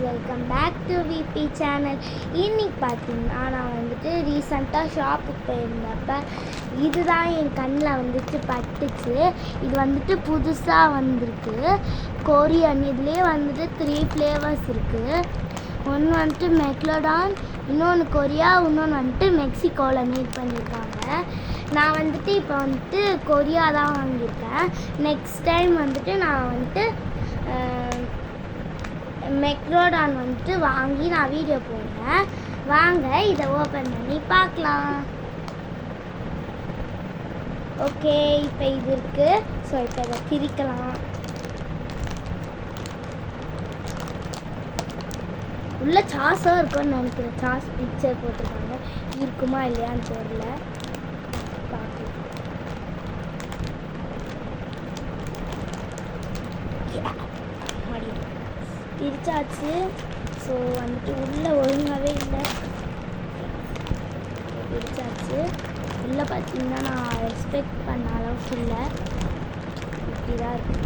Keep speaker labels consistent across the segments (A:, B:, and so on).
A: Welcome back to VP channel. இன்னைக்கு பார்த்தீங்கன்னா நான் வந்துட்டு ரீசெண்டாக ஷாப்புக்கு போயிருந்தப்ப இதுதான் என் கண்ணில் வந்துட்டு பட்டுச்சு. இது வந்துட்டு புதுசாக வந்திருக்கு கொரியன். இதுலேயே வந்துட்டு 3 ஃப்ளேவர்ஸ் இருக்குது. ஒன்று வந்துட்டு மெக்லோடான், இன்னொன்று கொரியா, இன்னொன்று வந்துட்டு மெக்சிகோவில் மேட் பண்ணியிருக்காங்க. நான் வந்துட்டு இப்போ வந்துட்டு கொரியா தான் வாங்கியிருக்கேன். நெக்ஸ்ட் டைம் வந்துட்டு நான் வந்துட்டு மெக்லோடான் வந்துட்டு வாங்கி நான் வீடியோ போடுறேன். வாங்க இதை ஓப்பன் பண்ணி பார்க்கலாம். ஓகே, இப்போ இது இருக்குது. ஸோ இப்போ இதை பிரிக்கலாம். உள்ள சாஸாக இருக்கும்னு நினைக்கிறேன். சாஸ் பிக்சர் போட்டிருக்காங்க, இருக்குமா இல்லையான்னு தெரியல. பார்க்கலாம். பிரிச்சாச்சு. ஸோ வந்துட்டு உள்ளே ஒழுங்காகவே இல்லை. பிரிச்சாச்சு. உள்ளே பார்த்தீங்கன்னா நான் எக்ஸ்பெக்ட் பண்ண அளவுக்கு இல்லை, இப்படி தான் இருக்கு.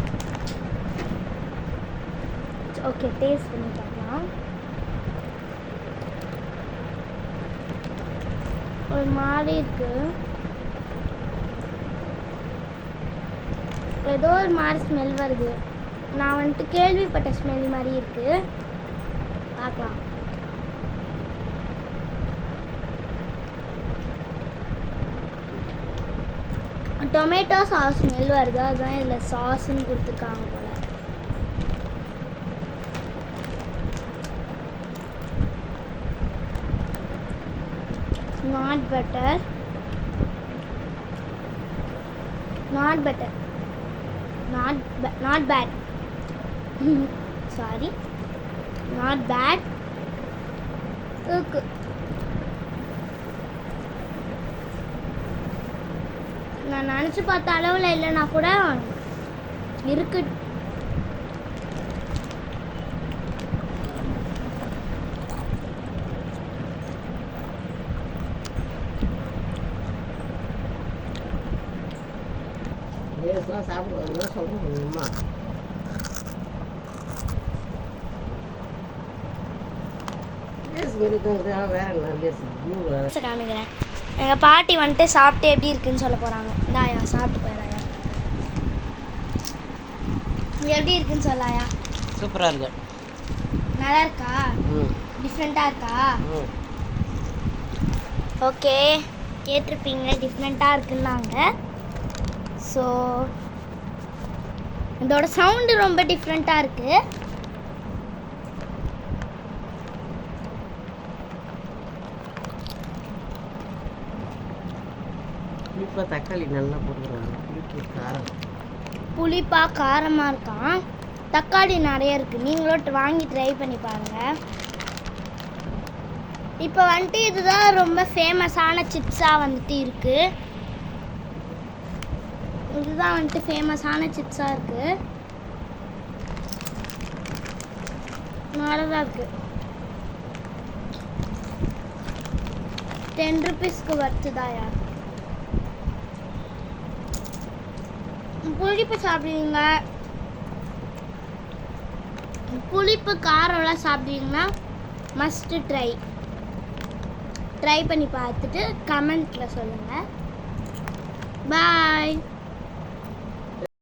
A: ஓகே, டேஸ்ட் பண்ணி பார்க்கலாம். ஒரு மாதிரி இருக்கு, ஏதோ ஒரு மாதிரி ஸ்மெல் வருது. நான் வந்துட்டு கேள்விப்பட்ட ஸ்மெல் மாதிரி இருக்கு. பார்க்கலாம். டொமேட்டோ சாஸ் ஸ்மெல் வருது. அதுதான் இதில் சாஸ்ன்னு கொடுத்துருக்காங்க போல. not butter not bad sorry, not bad. நான் நினச்சி பார்த்த அளவில் இல்லைன்னா கூட இருக்கு. காமிக்கிறேன். எங்கள் பாட்டி வந்துட்டு சாப்பிட்டு எப்படி இருக்குன்னு சொல்ல போகிறாங்க. இந்தாயா சாப்பிட்டு போயிடாயா. எப்படி இருக்குன்னு சொல்லாயா.
B: சூப்பராக இருக்கு.
A: நல்லா இருக்கா? டிஃப்ரெண்ட்டாக இருக்கா? ஓகே, கேட்டிருப்பீங்க டிஃப்ரெண்ட்டாக இருக்குன்னாங்க. ஸோ இதோட சவுண்டு ரொம்ப டிஃப்ரெண்ட்டாக இருக்குது.
B: தக்காளி நல்லா போட்டுக்கிறாங்க.
A: புளிப்பாக காரமாக இருக்கான். தக்காளி நிறைய இருக்குது. நீங்களும் வாங்கி ட்ரை பண்ணி பாருங்கள். இப்போ வந்துட்டு இதுதான் ரொம்ப ஃபேமஸான சிப்ஸாக வந்துட்டு இருக்குது. இதுதான் வந்துட்டு ஃபேமஸான சிப்ஸாக இருக்குது. நல்லாதான் இருக்குது. 10 rupeesக்கு வருத்துதாயா. புளிப்பு சாப்பிடுவீங்க, புளிப்பு காரம்லாம் சாப்பிடுவீங்கன்னா மஸ்ட்டு ட்ரை பண்ணி பார்த்துட்டு கமெண்ட்டில் சொல்லுங்கள். பாய்.